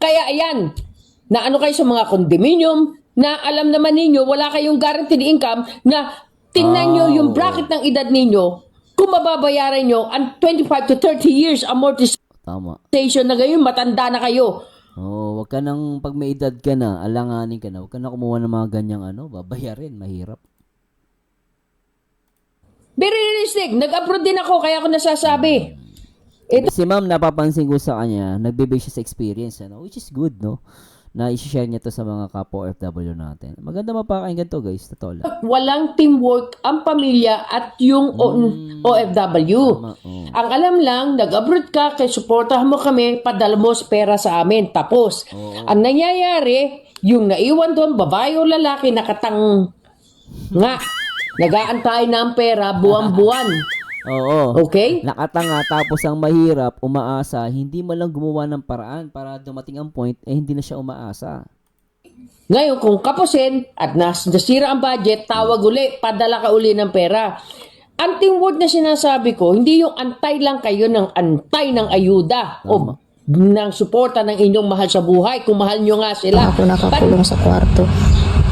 Kaya ayan, na ano kayo sa mga condominium, na alam naman ninyo, wala kayong guaranteed income, na tingnan nyo yung bracket ng edad ninyo, kung mababayaran nyo ang 25 to 30 years Tama. amortization na ngayon, matanda na kayo. Wag ka nang pag may edad ka na, alanganin ka na. Wag ka na kumuha ng mga ganyang babayarin, mahirap. Very realistic. Nag-abroad din ako, kaya ako nasasabi. Si ma'am, napapansin ko sa kanya, nagbe-base siya sa experience, which is good, no? Na i-share niya to sa mga kapwa OFW natin. Maganda mapakinggan to, guys. Totoo lang. Walang teamwork ang pamilya at yung OFW. Tama, oo. Ang alam lang, nag-abroad ka, kaya supportahan mo kami, padala mo pera sa amin. Tapos, ang nangyayari, yung naiwan doon, babae o lalaki, nakatang nga, nag-aantay ng pera buwan-buwan. Oo. Okay? Nakatanga, tapos ang mahirap, umaasa, hindi man lang gumawa ng paraan para dumating ang point, hindi na siya umaasa. Ngayon, kung kapusin at nasira ang budget, tawag uli, padala ka uli ng pera. Ang teamwork na sinasabi ko, hindi yung antay lang kayo ng antay ng ayuda o ng suporta ng inyong mahal sa buhay, kung mahal nyo nga sila. Ako nakakulong sa kwarto.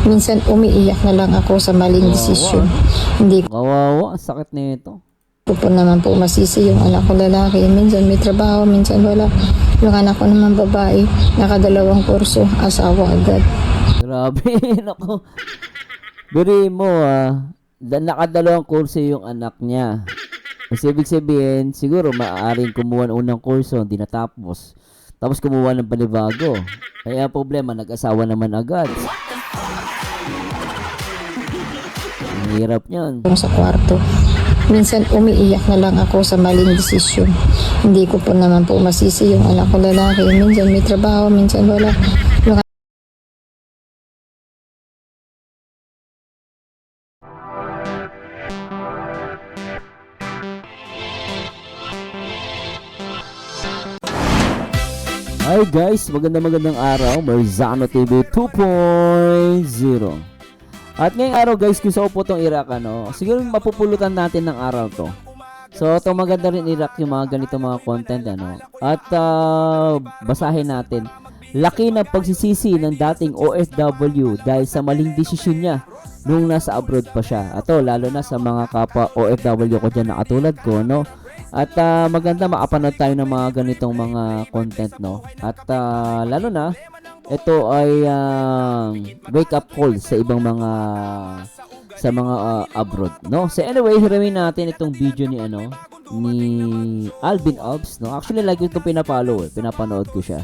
Minsan umiiyak na lang ako sa maling desisyon. Hindi Kawawa, ang sakit na ito. ko po naman po masisi yung anak ko lalaki. Minsan may trabaho, minsan wala. Yung anak ko naman babae, nakadalawang kurso, asawa agad. Grabe, nako. Biri mo nakadalawang kurso yung anak niya. Kasi ibig sabihin, siguro maaaring kumuha ng unang kurso, hindi natapos. Tapos kumuha ng panibago. Kaya problema, nag-asawa naman agad. Ang hirap niyan. Sa kwarto. Minsan umiiyak na lang ako sa maling desisyon. Hindi ko po naman po masisi yung anak ko lalaki. Minsan may trabaho, minsan wala. Yung Hi guys, magandang araw. Marzano TV 2.0. At ngayong araw guys, gusto ko po itong i-rack siguro mapupulutan natin ng araw to. So ito maganda rin i-rack yung mga ganito mga content At basahin natin. Laki ng pagsisisi ng dating OFW dahil sa maling desisyon niya nung nasa abroad pa siya. Ato lalo na sa mga kapwa OFW ko dyan na katulad ko At maganda makapanood tayo ng mga ganitong mga content At lalo na ito ay wake up call sa ibang mga abroad So anyway, hiramin natin itong video ni ni Alvin Obs Actually lagi itong pinapanood ko siya.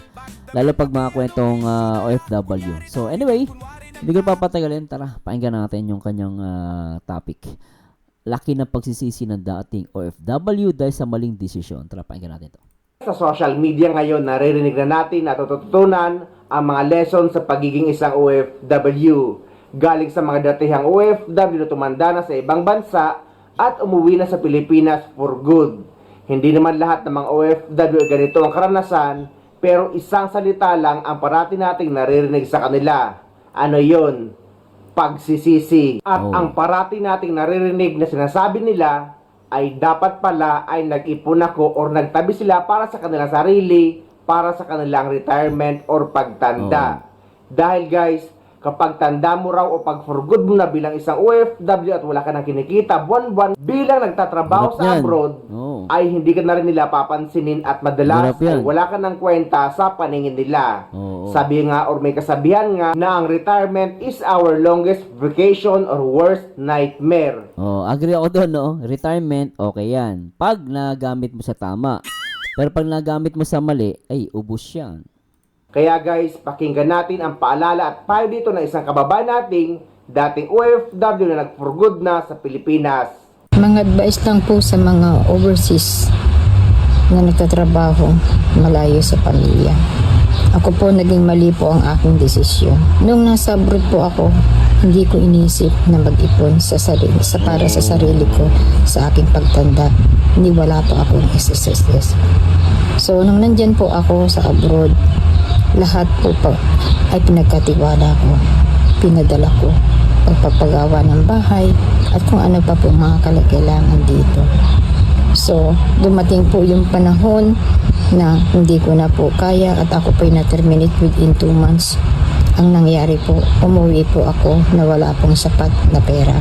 Lalo pag mga kwentong OFW. So anyway, hindi ko papatagalin, tara pakinggan natin yung kanyang topic. Laki ng pagsisisi ng dating OFW dahil sa maling desisyon. Tara, pakinggan natin ito. Sa social media ngayon, naririnig na natin at natututunan ang mga lesson sa pagiging isang OFW. Galing sa mga datihang OFW na tumanda na sa ibang bansa at umuwi na sa Pilipinas for good. Hindi naman lahat ng mga OFW ay ganito ang karanasan, pero isang salita lang ang parati nating naririnig sa kanila. Ano yun? Pagsisisi. At ang parati nating naririnig na sinasabi nila ay dapat pala ay nag-ipon ako or nagtabi sila para sa kanilang sarili, para sa kanilang retirement or pagtanda. Dahil guys, kapag tanda mo raw o pag for good mo na bilang isang OFW at wala ka nang kinikita buwan-buwan bilang nagtatrabaho sa abroad, ay hindi ka na rin nila papansinin at madalas ay wala ka nang kwenta sa paningin nila. Sabi nga or may kasabihan nga na ang retirement is our longest vacation or worst nightmare. Agree ako doon Retirement, okay yan. Pag nagamit mo sa tama. Pero pag nagamit mo sa mali, ay ubos yan. Kaya guys, pakinggan natin ang paalala at payo dito ng isang kababayan nating dating OFW na nag-for good na sa Pilipinas. mga advice lang po sa mga overseas na nagtatrabaho malayo sa pamilya. Ako po naging mali po ang aking desisyon. Nung nasa abroad po ako, hindi ko inisip na mag-ipon para sa sarili ko sa aking pagtanda. Hindi wala pa akong SSS. So nung nandyan po ako sa abroad, lahat po ay pinagkatiwala ko. Pinadala ko pagpapagawa ng bahay at kung ano pa po mga kailangan dito. So dumating po yung panahon na hindi ko na po kaya at ako po'y na-terminate within 2 months. Ang nangyari po, umuwi po ako na wala pong sapat na pera.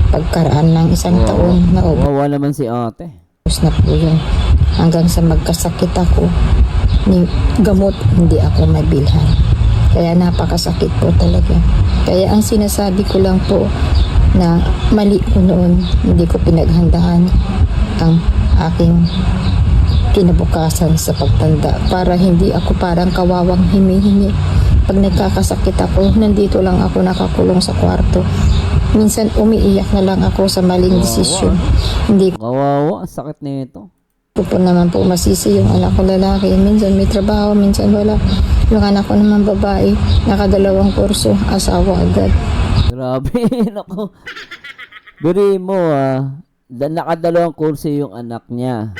Pagkaraan ng isang taon na Wawa naman si ate. ubos na po yun. Hanggang sa magkasakit ako, ni gamot hindi ako mabilhan. Kaya napakasakit po talaga. Kaya ang sinasabi ko lang po na mali ko noon, hindi ko pinaghandaan ang aking kinabukasan sa pagtanda para hindi ako parang kawawang himi-himi. Pag nagkakasakit ako, nandito lang ako nakakulong sa kwarto. Minsan umiiyak na lang ako sa maling desisyon. Hindi Kawawa, ang sakit nito. ko po naman po masisi yung anak ko lalaki. Minsan may trabaho, minsan wala. Yung anak ko naman babae, nakadalawang kurso, asawa agad. Grabe, nako. Biri mo nakadalawang kurso yung anak niya.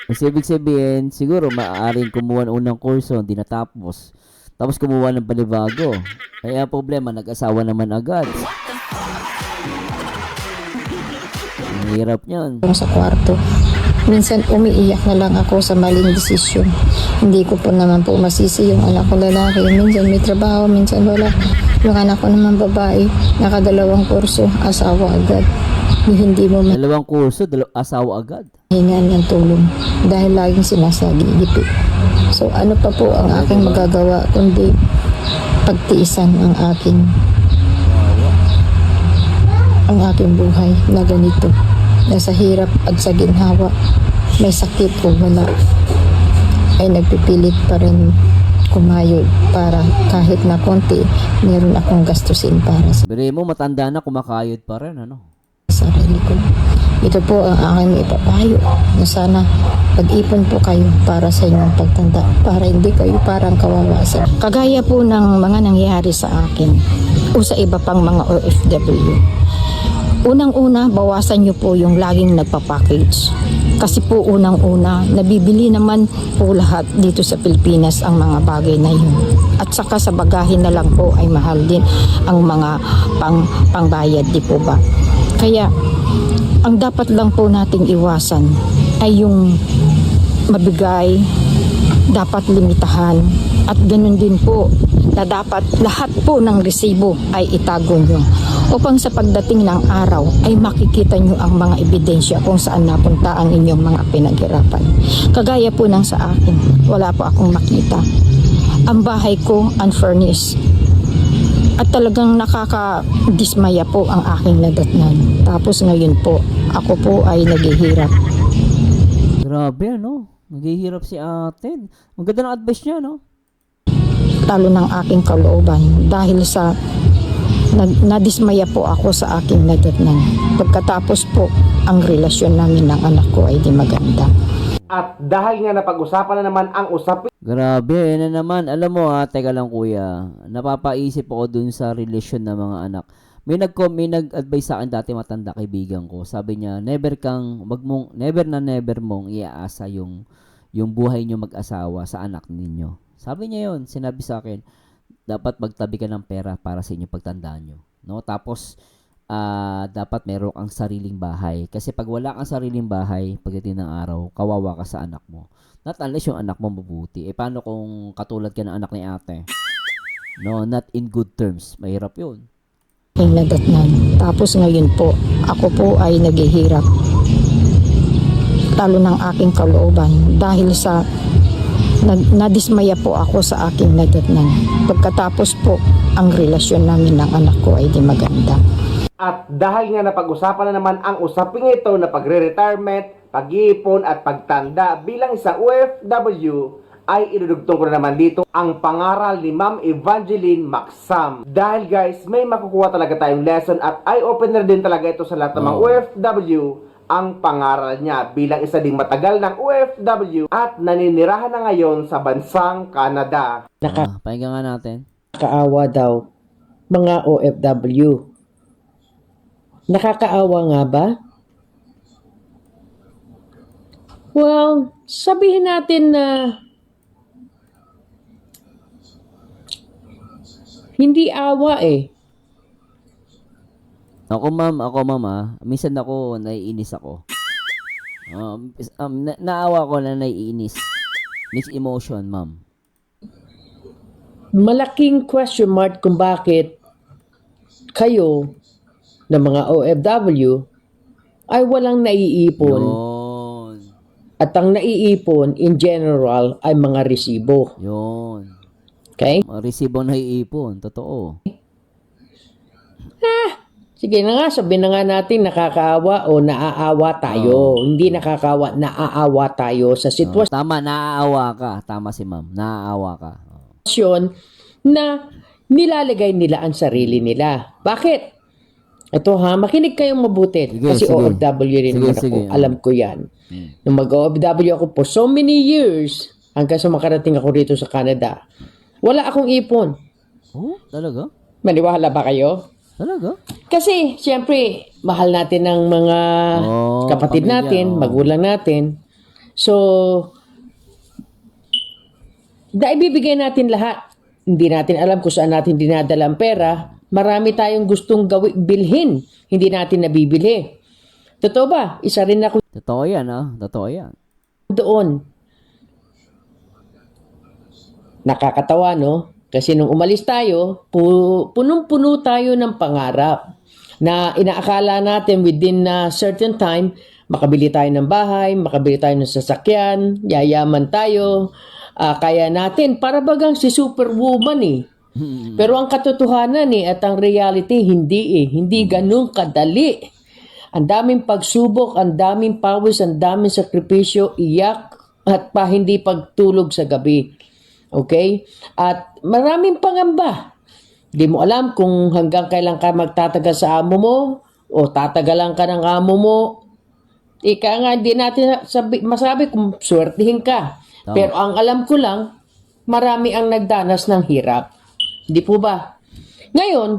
Kasi ibig sabihin, siguro maaaring kumuha ng unang kurso, hindi natapos. Tapos kumuha ng panibago. Kaya problema, nag-asawa naman agad. Ang hirap niyan. Sa kwarto. Minsan umiiyak na lang ako sa maling desisyon. Hindi ko po naman po masisi yung anak ko lalaki. Minsan may trabaho, minsan wala. Yung anak ko naman babae, nakadalawang kurso, asawa agad. Hindi mo Dalawang kurso, asawa agad. mahingan ng tulong dahil laging sinasagilipit. So ano pa po ang aking magagawa kundi pagtiisan ang aking buhay na ganito. Nasa hirap at sa ginhawa, may sakit o wala, ay nagpipilit pa rin kumayod para kahit na konti, meron akong gastusin para sa Biri mo, matanda na, kumakayod pa rin, ano? sarili ko. Ito po ang aking ipapayo na sana pag-ipon po kayo para sa inyong pagtanda, para hindi kayo parang kawawa sa kagaya po ng mga nangyari sa akin o sa iba pang mga OFW. Unang-una, bawasan nyo po yung laging nagpa-package. Kasi po unang-una, nabibili naman po lahat dito sa Pilipinas ang mga bagay na yun. At saka sa bagahe na lang po ay mahal din ang mga pangbayad, di po ba? Kaya, ang dapat lang po nating iwasan ay yung mabigay, dapat limitahan, at ganun din po na dapat lahat po ng resibo ay itago nyo upang sa pagdating ng araw ay makikita nyo ang mga ebidensya kung saan napunta ang inyong mga pinaghirapan. Kagaya po ng sa akin, wala po akong makita. Ang bahay ko unfurnished. At talagang nakakadismaya po ang aking nadatnan. Tapos ngayon po, ako po ay naghihirap. Grabe, ano? Naghihirap si ate. Ang ganda ng advice niya, no? Talo ng aking kalooban dahil sa nadismaya po ako sa aking nadatnan. Pagkatapos po, ang relasyon namin ng anak ko ay di maganda. At dahil nga napag-usapan na naman ang usapin Grabe, na naman. Alam mo teka lang kuya, napapaisip ako dun sa relasyon ng mga anak. May nag-advise sa akin dati matanda kaibigan ko. Sabi niya, never mong iaasa yung buhay niyo mag-asawa sa anak ninyo. Sabi niya yun, sinabi sa akin, dapat magtabi ka ng pera para sa inyong pagtandaan nyo. No? Tapos, dapat meron kang sariling bahay. Kasi pag wala kang sariling bahay, pagdating ng araw, kawawa ka sa anak mo. Not unless yung anak mo mabuti. Paano kung katulad ka ng anak ni ate? No, not in good terms. Mahirap yun. Aking nadatnan. Tapos ngayon po, ako po ay naghihirap. Talo ng aking kalooban dahil sa nadismaya po ako sa aking nadatnan. Pagkatapos po, ang relasyon namin ng anak ko ay di maganda. at dahil nga napag-usapan na naman ang usaping ito na pagre-retirement, pag-iipon at pagtanda bilang isang OFW, ay idudugtong ko na naman dito ang pangaral ni Ma'am Evangeline Maxam. Dahil guys, may makukuha talaga tayong lesson at eye-opener din talaga ito sa lahat ng mga OFW ang pangaral niya bilang isa ding matagal ng OFW at naninirahan na ngayon sa bansang Canada. Pakinggan nga natin. Nakakaawa daw mga OFW. Nakakaawa nga ba? Well, sabihin natin na hindi awa eh. Ako ma'am, minsan ako naiinis ako. Naawa ko na naiinis. mixed emotion, ma'am. Malaking question mark kung bakit kayo na mga OFW ay walang naiipon. Yun. At ang naiipon in general ay mga resibo. Yun. Okay? Mga resibo na iipon. Totoo. Sige na nga, sabihin na nga natin nakakaawa o naaawa tayo. Hindi nakakaawa, naaawa tayo sa sitwasyon Tama, naaawa ka. Tama si ma'am. Naaawa ka. na nilalagay nila ang sarili nila. Bakit? Ito ha, makinig kayong mabuti. Sige, Kasi sige. OFW rin Sige, naman ako. sige. Alam ko yan. Nung mag-OFW ako for so many years, hanggang sa makarating ako rito sa Canada, wala akong ipon. Oh, talaga? Maniwala ba kayo? Talaga? Kasi, siyempre, mahal natin ang mga kapatid pamilya, natin, magulang natin. So, ibibigay natin lahat. Hindi natin alam kung saan natin dinadala ang pera. Marami tayong gustong bilhin. Hindi natin nabibili. Totoo ba? Isa rin ako Totoo yan, ah. Totoo yan. doon. Nakakatawa, no? Kasi nung umalis tayo, punong-puno tayo ng pangarap na inaakala natin within a certain time, makabili tayo ng bahay, makabili tayo ng sasakyan, yayaman tayo, kaya natin, para bagang si Superwoman eh. Pero ang katotohanan at ang reality, hindi ganun kadali. Ang daming pagsubok, ang daming pawis, ang daming sakripisyo, iyak, at hindi pagtulog sa gabi. Okay? At maraming pangamba. Di mo alam kung hanggang kailan ka magtatagal sa amo mo o tatagalan ka ng amo mo. Ika nga, di natin masabi kung swertihin ka. Tama. Pero ang alam ko lang, marami ang nagdanas ng hirap. Di po ba? Ngayon,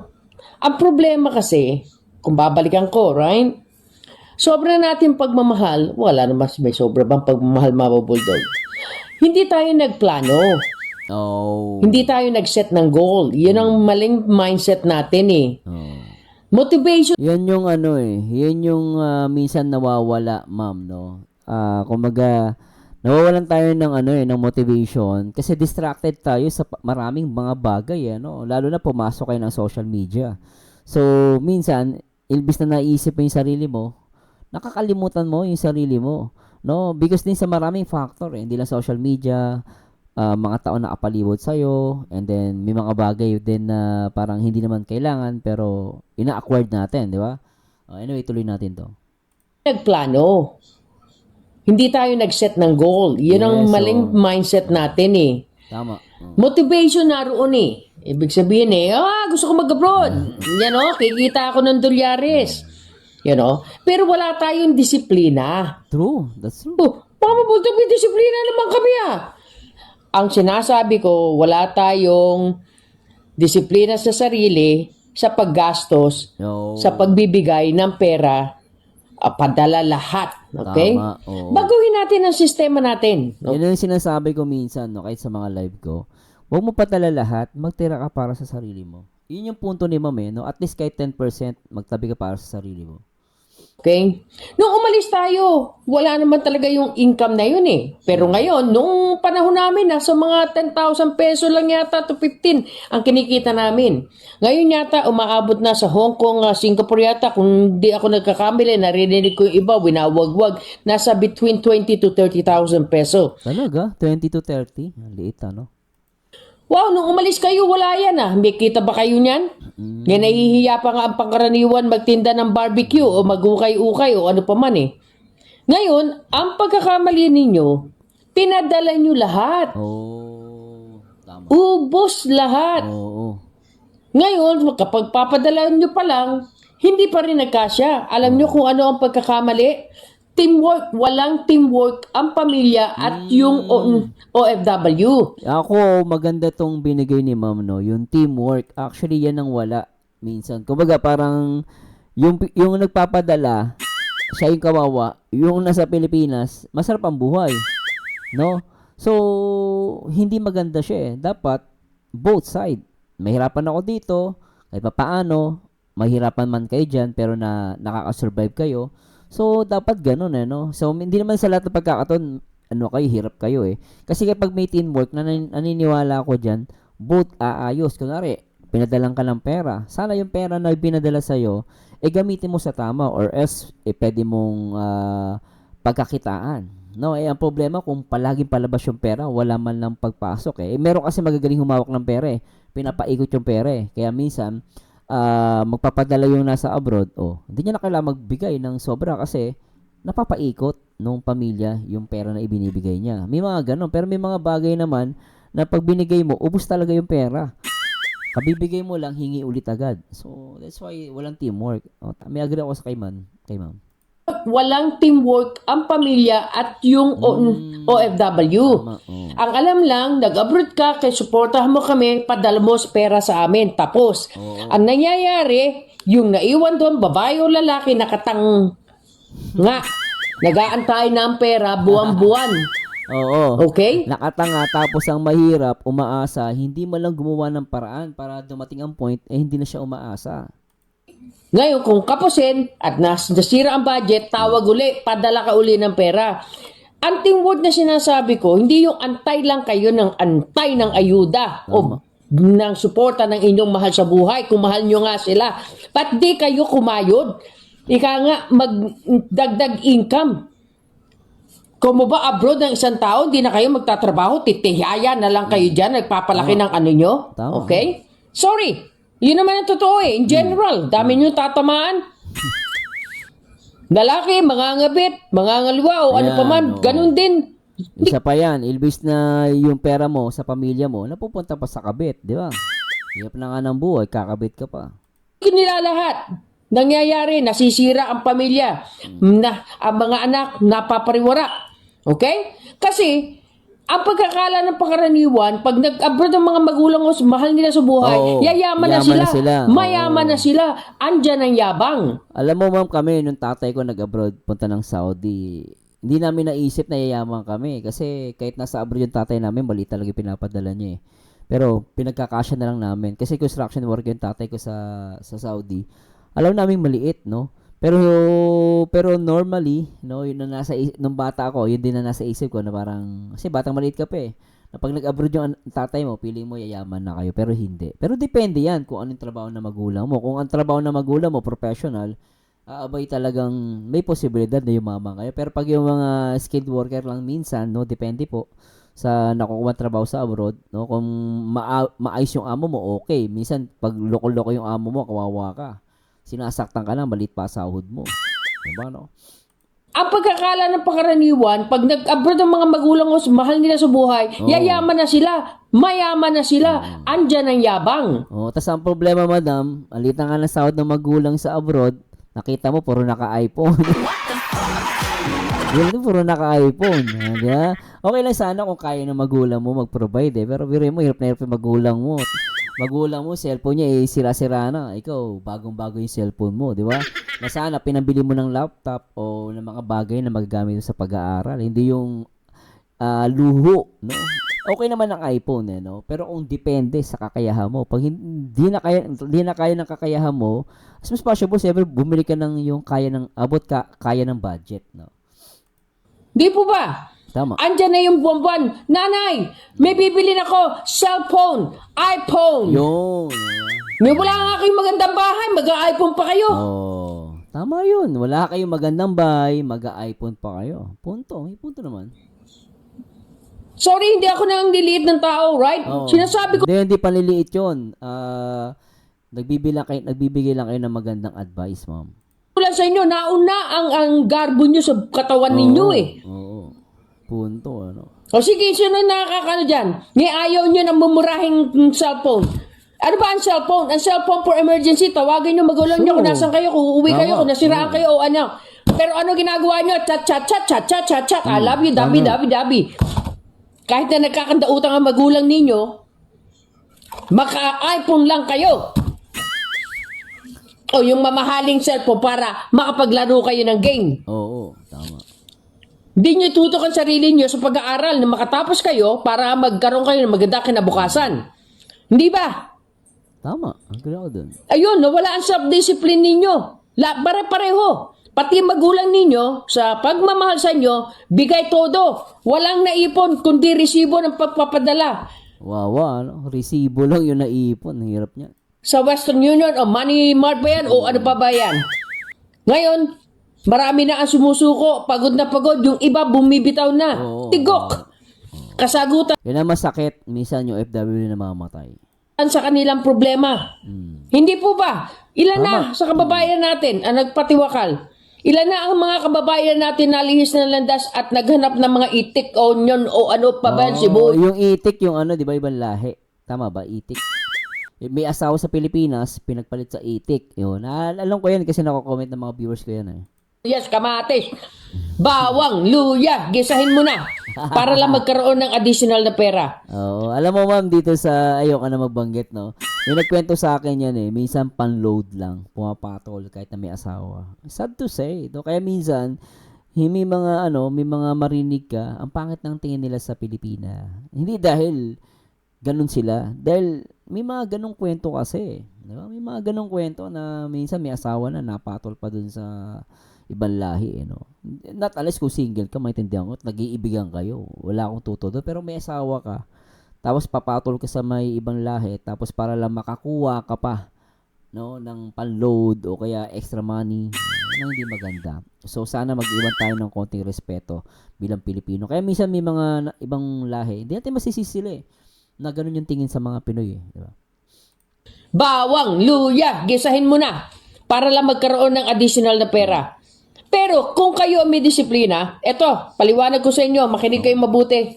ang problema kasi, kung babalikan ko, right? Sobra natin pagmamahal, wala naman may sobra bang pagmamahal, Mama Bulldog. Hindi tayo nagplano. Oh. Hindi tayo nag-set ng goal. Yun ang maling mindset natin eh. Oh. Motivation Yan yung ano eh. Yan yung minsan nawawala, ma'am, no? Kumaga, nawawalan tayo ng ano eh, ng motivation kasi distracted tayo sa maraming mga bagay, no? Lalo na pumasok kayo ng social media. So, minsan, ilbis na naisip mo yung sarili mo, nakakalimutan mo yung sarili mo, no? Because din sa maraming factor, hindi lang social media, mga tao na kapalibot sa'yo, and then may mga bagay din na parang hindi naman kailangan pero ina-acquired natin, di ba? Anyway, tuloy natin to. nagplano. Hindi tayo nag-set ng goal. Yun ang Yes, maling mindset natin eh. Tama. Motivation naroon eh. Ibig sabihin gusto ko mag-abroad. Yan o, kikita ako ng dolyares. Yan o. Pero wala tayong disiplina. True. That's true. Oh, Mama Bulldog, may disiplina naman kami Ang sinasabi ko, wala tayong disiplina sa sarili, sa paggastos, No. sa pagbibigay ng pera, padala lahat. Okay? Tama, oo. Baguhin natin ang sistema natin. No? Yan yung sinasabi ko minsan, no, kahit sa mga live ko. Huwag mo patala lahat, magtira ka para sa sarili mo. Yun yung punto ni ma'am no? At least kahit 10% magtabi ka para sa sarili mo. Okay? Nung umalis tayo, wala naman talaga yung income na yun eh. Pero ngayon, nung panahon namin, nasa mga 10,000 peso lang yata to 15 ang kinikita namin. Ngayon yata, umaabot na sa Hong Kong, Singapore yata, kung di ako nagkakamili, narinig ko yung iba, winawagwag, nasa between 20 to 30,000 peso. Talaga? 20 to 30? Ang liit, ano? Wow, nung umalis kayo, wala yan May kita ba kayo niyan? Yan, nahihiya pa nga ang pangkaraniwan magtinda ng barbecue o magukay-ukay o ano pa man eh. Ngayon, ang pagkakamali ninyo, pinadala nyo lahat. Oh, tama. Ubos lahat. Oo. Ngayon, kapag papadala nyo pa lang, hindi pa rin nagkasya. Alam nyo kung ano ang pagkakamali? Teamwork. Walang teamwork ang pamilya at yung OFW. Ako, maganda tong binigay ni ma'am, no? Yung teamwork. Actually, yan ang wala minsan. Kumbaga, parang yung nagpapadala, siya yung kawawa. Yung nasa Pilipinas, masarap ang buhay. No? So, hindi maganda siya eh. Dapat, both side. Mahirapan ako dito, kahit papaano, mahirapan man kayo dyan, pero nakaka-survive kayo. So, dapat ganun no? So, hindi naman sa lahat ng pagkakataon, ano kayo, hirap kayo eh. Kasi kapag may teamwork, naniniwala ako dyan, both aayos. Kunwari, pinadalang ka ng pera. Sana yung pera na binadala sa'yo, gamitin mo sa tama or else, pwede mong pagkakitaan. No, ang problema kung palaging palabas yung pera, wala man lang pagpasok eh. Meron kasi magagaling humawak ng pera eh. Pinapaikot yung pera eh. Kaya minsan, magpapadala yung nasa abroad, hindi niya na kailangan magbigay ng sobra kasi napapaikot nung pamilya yung pera na ibinibigay niya. May mga ganun, pero may mga bagay naman na pag binigay mo, ubos talaga yung pera. Kabibigay mo lang, hingi ulit agad. So, that's why walang teamwork. May agree ako sa kay ma'am. Walang teamwork ang pamilya at yung OFW. Tama, Ang alam lang, nag-abroad ka, kaya supportahan mo kami, padala mo pera sa amin. Tapos, ang nangyayari, yung naiwan doon, babae o lalaki, nakatang nga, nag-aantay na ang pera buwan-buwan. Oo. Okay? Nakatanga tapos ang mahirap, umaasa, hindi man lang gumawa ng paraan para dumating ang point, hindi na siya umaasa. Ngayon, kung kapusin at nasira ang budget, tawag uli, padala ka uli ng pera. Ang teamwork na sinasabi ko, hindi yung antay lang kayo ng antay ng ayuda o ng suporta ng inyong mahal sa buhay. Kung mahal nyo nga sila. Ba't di kayo kumayod? Ika nga, magdagdag income. Kung mo ba abroad ng isang tao, hindi na kayo magtatrabaho, titihaya na lang kayo dyan, nagpapalaki ng ano nyo. Tama. Okay? Sorry. Yun naman ang totoo eh. In general, dami nyo tatamaan. Lalaki, mangangaliwa o ano Ayan, pa man, ganun din. Isa pa yan, ilbis na yung pera mo sa pamilya mo, napupunta pa sa kabit, di ba? Hirap na nga ng buhay, kakabit ka pa. Nila lahat. Nangyayari, nasisira ang pamilya. Ang mga anak, napapariwara. Okay? Kasi, ang pagkakala ng pangkaraniwan, pag nag-abroad ang mga magulang mo, mahal nila sa buhay, yayaman na sila. Mayaman na sila. Andyan ang yabang. Alam mo ma'am, kami, nung tatay ko nag-abroad, punta ng Saudi, hindi namin naisip na yayaman kami. Kasi kahit nasa abroad yung tatay namin, mali talaga yung pinapadala niya eh. Pero pinagkakasya na lang namin. Kasi construction work yung tatay ko sa Saudi. Alam namin maliit, no? Pero normally, no, yun na nung bata ako, yun din na nasa isip ko na parang, kasi batang maliit ka pa eh. Na pag nag-abroad yung tatay mo, piling mo yayaman na kayo, pero hindi. Pero depende yan kung anong trabaho na magulang mo. Kung ang trabaho na magulang mo, professional, abay talagang may posibilidad na yumaman kayo. Pero pag yung mga skilled worker lang minsan, no, depende po sa nakukuha trabaho sa abroad, no, kung maayos yung amo mo, okay. Minsan, pag loko-loko yung amo mo, kawawa ka. Sinasaktan ka lang, malit pa sahod mo. Diba, no? Ang pagkakala ng pangkaraniwan, pag nag-abroad ang mga magulang mo, mahal nila sa buhay, yayaman na sila, mayaman na sila, andyan ang yabang. Tas ang problema, madam, alita nga ng sahod ng magulang sa abroad, nakita mo, puro naka-iPhone. Yun, puro naka-iPhone. Diba? Okay lang sana kung kaya ng magulang mo mag-provide pero biro mo, hirap na hirap yung magulang mo. Magulang mo, cellphone niya sira-sira na. Ikaw, bagong-bago yung cellphone mo, di ba? Na sana pinambili mo ng laptop o ng mga bagay na magagamit mo sa pag-aaral. Hindi yung luho, no? Okay naman ang iPhone, no? Pero kung depende sa kakayahan mo, pag hindi na kaya ng kakayahan mo, mas possible, siyempre, bumili ka ng yung kaya ng budget, no? Di po ba? Tama. Andyan na yung buwan-buwan. Nanay, may bibilin ako, cellphone, iPhone. Yun. May wala nga kayong magandang bahay, mag-iPhone pa kayo. Tama yun. Wala kayong magandang bahay, mag-iPhone pa kayo. Punto. May punto naman. Sorry, hindi ako nang niliit ng tao, right? Sinasabi ko, Hindi panliliit yun. Nagbibigay lang kayo ng magandang advice, ma'am. lang sa inyo, nauna ang garbo nyo sa katawan ninyo eh. Oo. Punto, ano. O sige, sino nakakano dyan? Ayaw nyo ng mumurahing cellphone. Ano ba ang cellphone? Ang cellphone for emergency, tawagin nyo, magulang nyo kung nasan kayo, kung uuwi kayo, kung nasiraan kayo o ano. Pero ano ginagawa nyo? Chat. I love you, dabi. Kahit na nagkakandautang ang magulang ninyo, maka-iPhone lang kayo. O yung mamahaling cellphone para makapaglaro kayo ng game. Oo, tama. Hindi nyo itutok ang sarili nyo sa pag-aaral na makatapos kayo para magkaroon kayo ng maganda kinabukasan. Hindi ba? Tama. Ang ganda ko dun. Ayun, nawala ang self-discipline ninyo. Pare-pareho. pati magulang ninyo, sa pagmamahal sa inyo, bigay todo. Walang naipon, kundi resibo ng pagpapadala. Wawa, ano? Resibo lang yung naipon. Ang hirap niya. Sa Western Union, o Money Mart ba yan, o ano pa ba yan? Ngayon, marami na ang sumusuko, pagod na pagod, yung iba bumibitaw na. Oo. Tigok! Kasagutan Yun ang masakit. Minsan yung FW na namamatay. sa kanilang problema. Hindi po ba? Ilan na sa kababayan natin ang nagpatiwakal? Ilan na ang mga kababayan natin nalihis ng landas at naghanap ng mga itik o nyon o ano pa ba, Cebu? Yung itik, yung ano, di ba, ibang lahi. Tama ba? Itik. May asawa sa Pilipinas, pinagpalit sa itik. Yun. Alam ko yan kasi nako-comment ng mga viewers ko yan eh. Yes, kamatis. Bawang, luya, gisahin mo na para lang magkaroon ng additional na pera. Oo. Alam mo ma'am, dito sa, ayoko na magbanggit, no? May nagkwento sa akin yan eh. Minsan pan-load lang. Pumapatol kahit na may asawa. Sad to say. No? Kaya minsan, may mga may mga marinig ka, ang pangit ng tingin nila sa Pilipinas. Hindi dahil ganun sila. Dahil may mga ganung kwento kasi. Di ba? May mga ganung kwento na minsan may asawa na napatol pa dun sa ibang lahi, no? Not unless kung single ka, maintindihan ko, nag-iibigan kayo. Wala akong tuto doon. Pero may asawa ka, tapos papatol ka sa may ibang lahi, tapos para lang makakuha ka pa, no, ng pan-load o kaya extra money, na hindi maganda. So, sana mag-iwan tayo ng konting respeto bilang Pilipino. Kaya minsan may mga ibang lahi, hindi natin masisisi sila eh, na ganun yung tingin sa mga Pinoy eh. Di ba? Bawang, luya, gisahin mo na para lang magkaroon ng additional na pera. Pero kung kayo may disiplina, eto, paliwanag ko sa inyo, makinig kayo mabuti.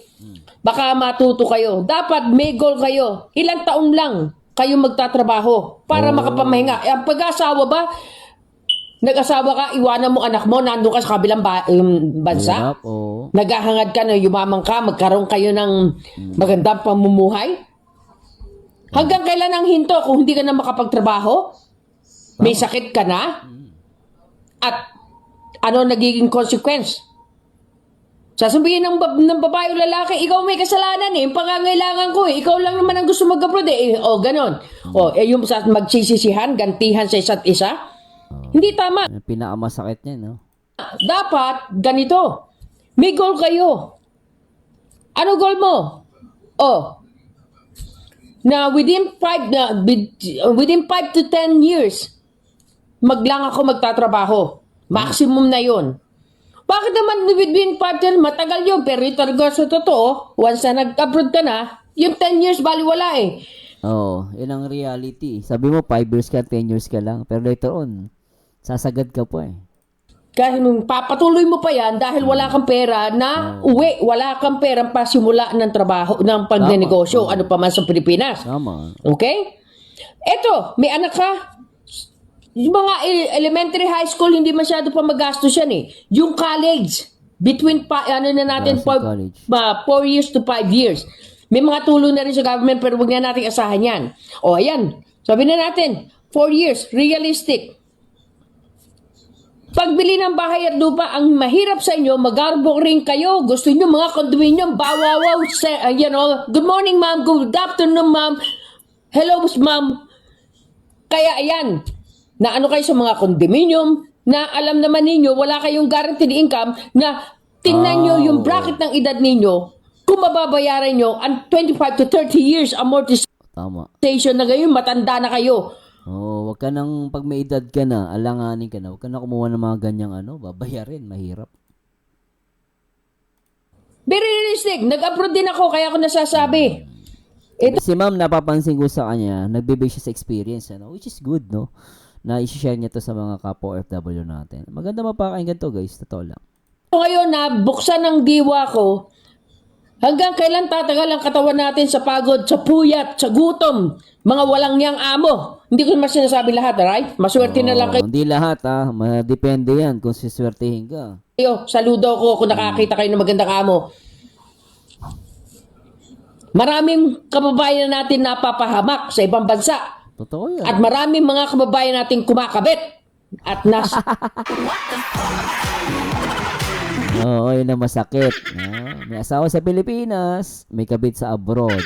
Baka matuto kayo. Dapat may goal kayo. Ilang taon lang kayo magtatrabaho para makapamahinga. Ang pag-asawa ba, nag-asawa ka, iwanan mo anak mo, nandun ka sa kabilang bansa? Hirap, oo. Naghahangad ka na yumaman ka, magkaroon kayo ng magandang pamumuhay? Hanggang kailan ang hinto kung hindi ka na makapagtrabaho? May sakit ka na? At ano nagiging consequence? Sasabihin ng babae o lalaki, ikaw may kasalanan eh, yung pangangailangan ko eh, ikaw lang naman ang gusto mag-abroad eh, o ganon. O, yung magsisisihan, gantihan sa isa't isa? Hindi tama. Pinakamasakit niya, no? Dapat, ganito. May goal kayo. Ano goal mo? Na within 5 to 10 years, maglang ako magtatrabaho. Maximum na yun. Bakit naman within 5 to 10, matagal yun, pero yung talaga sa totoo, once na nag-abroad ka na, yung 10 years baliwala eh. Oo, yun ang reality. Sabi mo, 5 years ka, 10 years ka lang. Pero later on, sasagad ka po eh. Kahit papatuloy mo pa yan dahil wala kang pera na uwi, wala kang pera pa simula ng trabaho, ng pagnenegosyo, ano pa man sa Pilipinas. Tama. Okay? Eto, may anak ka. Yung mga elementary high school, hindi masyado pa magastos yan eh. Yung college, between 4 college. 4 years to 5 years. May mga tulong na rin sa government pero huwag na natin asahan yan. O ayan, sabi na natin, 4 years, realistic. Pagbili ng bahay at lupa, ang mahirap sa inyo, mag-arbok rin kayo. Gusto nyo mga condominium, bawawaw, good morning ma'am, good afternoon ma'am, hello ma'am. Kaya ayan, na ano kayo sa mga condominium, na alam naman ninyo, wala kayong guaranteed income, na tingnan nyo yung bracket ng edad ninyo, kung mababayaran nyo, ang 25 to 30 years amortization Tama. na ngayon, matanda na kayo. Wag ka nang, pag may edad ka na, alanganin ka na, wag ka na kumuha ng mga ganyang babayarin, mahirap. Very realistic, nag-abroad din ako, kaya ako nasasabi. Si ma'am, napapansin ko sa kanya, nagbe-base siya sa experience, which is good, no? Na i-share niya to sa mga kapwa OFW natin. Maganda mapakinggan to, guys. Totoo lang. Ngayon na buksan ng diwa ko, hanggang kailan tatagal ang katawan natin sa pagod, sa puyat, sa gutom, mga walang niyang amo. Hindi ko naman sinasabi lahat, right? Maswerte na lang Hindi lahat, Depende yan kung siswertehin ka. kayo. Saludo ko kung nakakita kayo ng magandang amo. Maraming kababayan natin napapahamak sa ibang bansa. Totoo yan. At maraming mga kababayan natin kumakabit. At Oo, yun ang masakit. May asawa sa Pilipinas, may kabit sa abroad.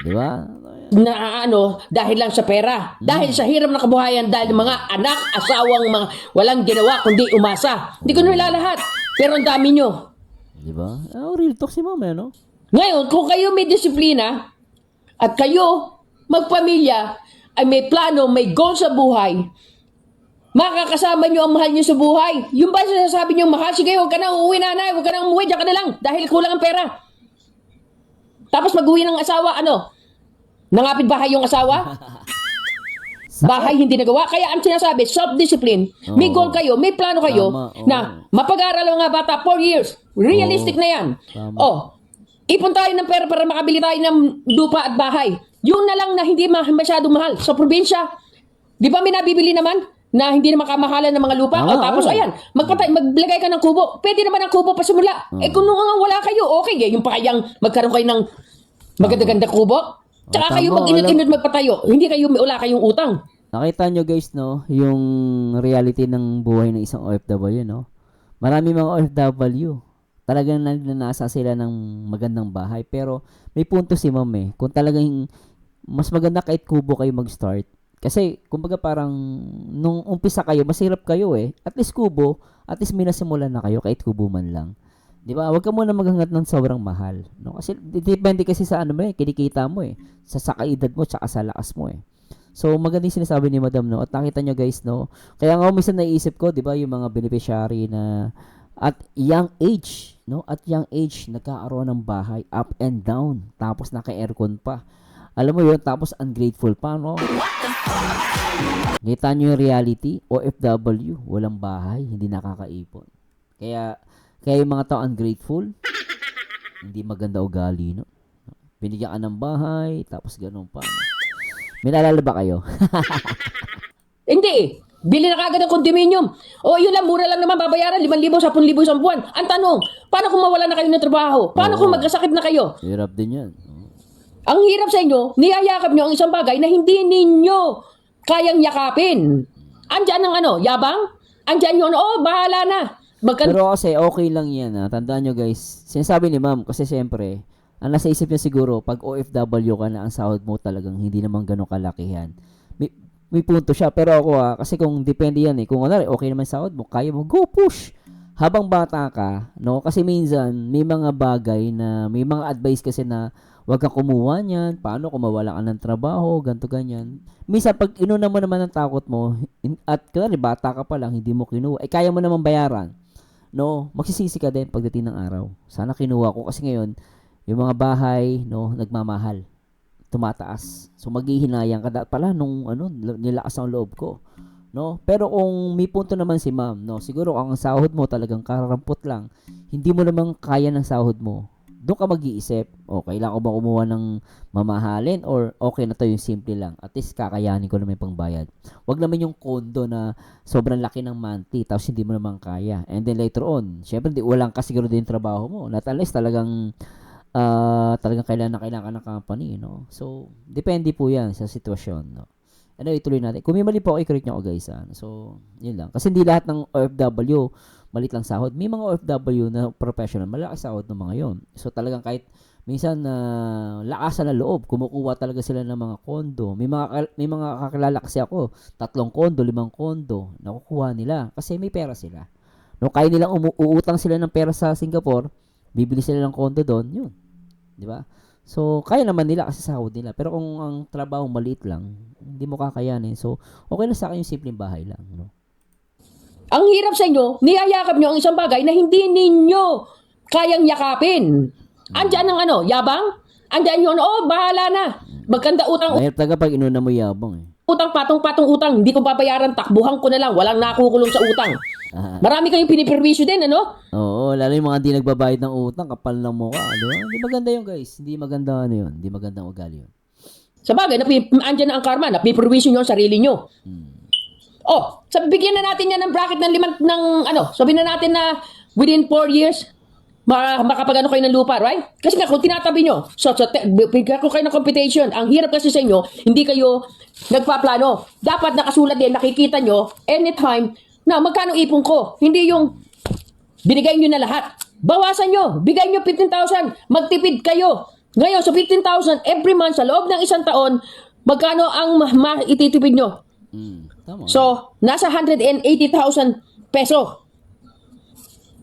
Di ba? na ano, dahil lang sa pera. Dahil sa hirap ng kabuhayan, dahil mga anak, asawang mga walang ginawa kundi umasa. Hindi ko na ilalahat. Pero ang dami nyo. Di ba? Oh, real talk si mama, no? Ngayon, kung kayo may disiplina at kayo magpamilya ay may plano, may goal sa buhay, makakasama nyo ang mahal nyo sa buhay. Yung ba sinasabi nyo, mahal, sige, huwag ka na uuwi nanay, huwag ka na umuwi, diyan ka na lang dahil kulang ang pera. Tapos mag-uwi ng asawa, ano? Nangapit bahay yung asawa? Bahay hindi nagawa. Kaya ang sinasabi, self-discipline. May goal kayo, may plano kayo Tama, oo. na mapag-aaral ang mga bata 4 years. Realistic na yan. Tama. Ipon tayo ng pera para makabili tayo ng lupa at bahay. Yun na lang na hindi masyadong mahal. Sa probinsya, di ba may nabibili naman na hindi na makamahalan ng mga lupa? Tama, Tapos oo. ayan, maglagay ka ng kubo. Pwede naman ang kubo pa simula. Kung nung wala kayo, okay. Yung pa kayang magkaroon kayo ng maganda-ganda kubo. Tsaka kayo tama, mag-inod magpatayo. Hindi kayo, wala kayong utang. Nakita nyo guys, no, yung reality ng buhay ng isang OFW, no? Marami mga OFW, talagang nagnanasa sila ng magandang bahay. Pero may punto si ma'am eh, kung talagang mas maganda kahit kubo kayo mag-start. Kasi, kumbaga parang, nung umpisa kayo, masirap kayo eh. At least kubo, at least may nasimulan na kayo, kahit kubo man lang. Di ba? Huwag ka muna maghangat ng sobrang mahal. No? Kasi, depende kasi sa ano mo eh, kinikita mo eh. Sa kaedad mo, tsaka sa lakas mo eh. So, maganda yung sinasabi ni Madam, no? At nakita nyo guys, no? Kaya nga, minsan naiisip ko, di ba, yung mga beneficiary na at young age, no? At young age, nagkakaroon ng bahay, up and down. Tapos naka-aircon pa. Alam mo yun, tapos ungrateful pa, no? Kita nyo yung reality, OFW, walang bahay, hindi nakakaipon. Kaya yung mga tao ungrateful, hindi maganda ugali, no? Binigyan ka ng bahay, tapos ganun pa, no? May naalala ba kayo? Hindi. Bili na kagad ng condominium. O yun lang, mura lang naman babayaran, 5,000, 10,000 isang buwan. Ang tanong, paano kung mawala na kayo ng trabaho? Paano kung magkasakit na kayo? Hirap din yan. Ang hirap sa inyo, niyayakap nyo ang isang bagay na hindi ninyo kayang yakapin. Andyan ang ano, yabang? Andyan yung bahala na. Pero kasi okay lang yan. Ha? Tandaan nyo guys, sinasabi ni ma'am, kasi siyempre, ang nasa isip niya siguro, pag OFW ka na, ang sahod mo talagang hindi naman ganun kalakihan. May punto siya. Pero ako kasi kung depende yan eh. Kung okay naman sahod mo, kaya mo, go push. Habang bata ka, no? Kasi minsan, may mga bagay na, may mga advice kasi na, huwag kang kumuha niyan, paano kung mawala ka ng trabaho, ganto ganyan. Minsan, pag inuna mo naman ang takot mo, at kaya bata ka pa lang, hindi mo kinuha, kaya mo naman bayaran. No? Magsisisi ka din pagdating ng araw. Sana kinuha ko kasi ngayon, yung mga bahay, no, nagmamahal. Tumataas. So maghihinayang ka pala nung nilakas ang loob ko, no? Pero kung may punto naman si ma'am, no, siguro ang sahod mo talagang kararampot lang. Hindi mo naman kaya ng sahod mo. Doon ka mag-iisip, kailangan ko ba kumuha ng mamahalin or okay na to yung simple lang. At least kakayanin ko naman yung pangbayad. Wag naman yung kondo na sobrang laki ng monthly tapos hindi mo naman kaya. And then later on, syempre walang ka siguro din trabaho mo. Not unless talagang kailangan ka ng company, no? So, depende po yan sa sitwasyon, no? Ano, ituloy natin. Kung may mali po, i-correct nyo ako, guys, ha? So, yun lang. Kasi hindi lahat ng OFW, malit lang sahod. May mga OFW na professional, malaki sahod ng mga yon. So, talagang kahit minsan lakasan na loob, kumukuha talaga sila ng mga kondo. May mga kakilala kasi ako, 3 kondo, 5 kondo, nakukuha nila. Kasi may pera sila. No, kaya nilang uutang sila ng pera sa Singapore, bibili sila ng kondo doon, yun. Di ba? So, kaya naman nila kasi sahod nila. Pero kung ang trabaho maliit lang, hindi mo kakayanin. So, okay na sa akin yung simpleng bahay lang. No? Ang hirap sa inyo, niyayakap nyo ang isang bagay na hindi ninyo kayang yakapin. Andyan ang yabang? Andyan yung bahala na. Magkanda utang Mahirap talaga pag inuna mo yabang eh. patong utang. Hindi ko babayaran, takbuhan ko na lang. Walang nakukulong sa utang. Marami kayong piniperwisyo din, ano? Oo, lalo yung mga di nagbabayad ng utang, kapal ng mukha. Di ba? Hindi maganda yun, guys. Hindi maganda yun. Hindi magandang ugali yun. Sa bagay, andyan na ang karma. Napiperwisyo nyo ang sarili nyo. Bigyan na natin yan ng bracket ng sabihin na natin na within 4 years, makapag kayo ng lupa, right? Kasi nga, kung tinatabi nyo, bigyan ko kayo ng computation. Ang hirap kasi sa inyo, hindi kayo nagpaplano. Dapat nakasulat din, nakikita nyo, anytime, na magkano ipon ko. Hindi yung binigay nyo na lahat. Bawasan nyo. Bigay nyo 15,000. Magtipid kayo. Ngayon, sa 15,000 every month, sa loob ng isang taon, magkano ang ititipid nyo? Tama. So, nasa 180,000 peso.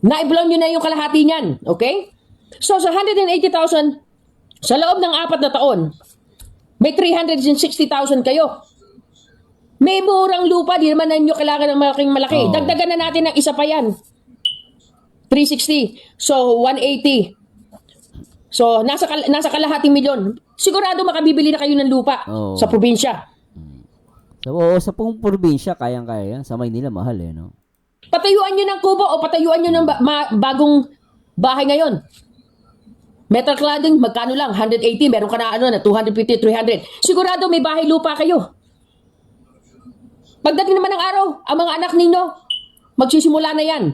Naiblow nyo na yung kalahati niyan. Okay? So, sa 180,000, sa loob ng 4 na taon, may 360,000 kayo. May murang lupa, di naman ninyo kailangan ng malaking malaki. Oo. Dagdagan na natin ng isa pa yan. 360. So, 180. So, nasa kalahating milyon. Sigurado makabibili na kayo ng lupa Oo. sa probinsya. So, oo, sa pong probinsya, kayang-kaya yan. Sa Maynila, mahal no? Patayuan nyo ng kubo o patayuan nyo ng bagong bahay ngayon. Metal cladding, magkano lang? 180, meron ka na 250, 300. Sigurado may bahay lupa kayo. Pagdating naman ng araw, ang mga anak ninyo, magsisimula na yan.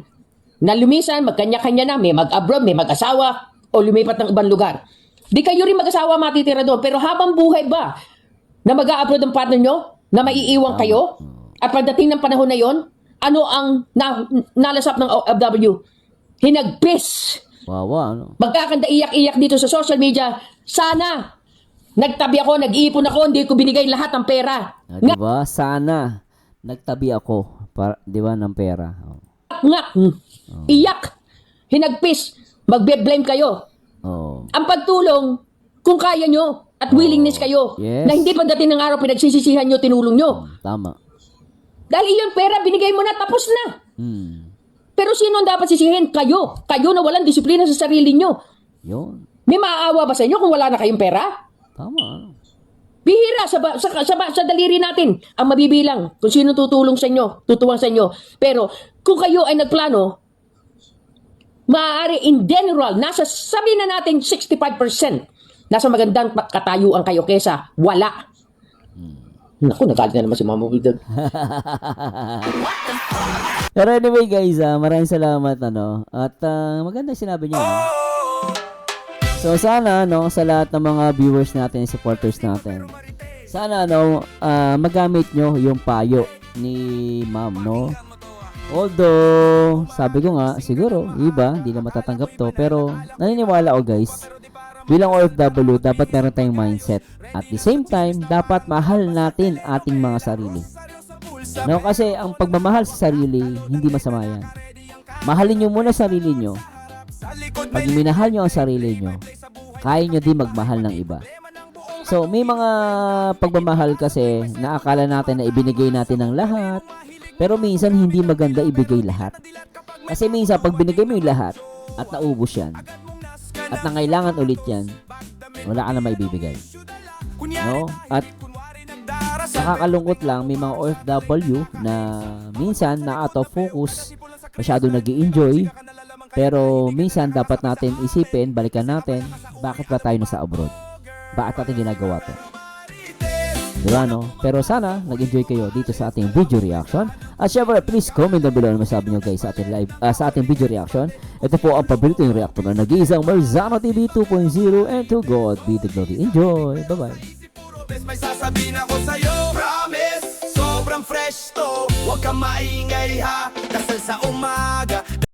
Na lumisan, magkanya-kanya na, may mag-abroad, may mag-asawa, o lumipat ng ibang lugar. Di kayo rin mag-asawa matitira doon. Pero habang buhay ba na mag-a-abroad ang partner nyo, na maiiwan kayo, at pagdating ng panahon na yon, ano ang nalasap ng OFW? Hinagpis. Wawa, ano? Magkakanda iyak-iyak dito sa social media. Sana, nagtabi ako, nag-iipon ako, hindi ko binigay lahat ng pera. Diba? Sana, nagtabi ako, di ba, ng pera. Oh. Iyak, hinagpis, magbe-blame kayo. Oh. Ang pagtulong, kung kaya nyo, at willingness kayo, Yes. na hindi pagdating ng araw pinagsisisihan nyo, tinulong nyo. Tama. Dahil yung pera, binigay mo na, tapos na. Pero sino ang dapat sisihin? Kayo. Kayo na walang disiplina sa sarili nyo. Yun. May maaawa ba sa inyo kung wala na kayong pera? Tama. Bihira sa daliri natin ang mabibilang kung sino tutulong sa inyo, tutuwang sa inyo. Pero kung kayo ay nagplano, maaari in general, sabihin na natin 65%, nasa magandang katayuan kayo kesa wala. Naku, nagalit na naman si Mama Wildag. Pero anyway guys, maraming salamat at maganda sinabi niyo. So sana sa lahat ng mga viewers natin, supporters natin, sana magamit nyo yung payo ni Ma'am, Although, sabi ko nga, siguro, iba, hindi na matatanggap to, pero naniniwala ako guys, bilang OFW, dapat meron tayong mindset. At the same time, dapat mahal natin ating mga sarili. Kasi ang pagmamahal sa sarili, hindi masama yan. Mahalin nyo muna sarili nyo. Pag minahal nyo ang sarili nyo, kaya nyo din magmahal ng iba. So, may mga pagmamahal kasi na akala natin na ibinigay natin ng lahat, pero minsan hindi maganda ibigay lahat. Kasi minsan pag binigay mo yung lahat at naubos yan, at nangailangan ulit yan, wala ka na maibibigay. At nakakalungkot lang, may mga OFW na minsan na out of focus, masyado nag-i-enjoy, pero minsan dapat natin isipin, balikan natin, bakit ba tayo nasa abroad? Bakit natin ginagawa to? Diba, Pero sana nag-enjoy kayo dito sa ating video reaction. At syempre, please comment down below ano masabi nyo guys sa ating live, sa ating video reaction. Ito po ang paborito yung reactor na nag-iisang Marzano TV 2.0, and to God be the glory. Enjoy! Bye-bye! May sasabihin ako sa'yo, promise, sobrang fresh to. Huwag kang maingay ha, dasal sa umaga.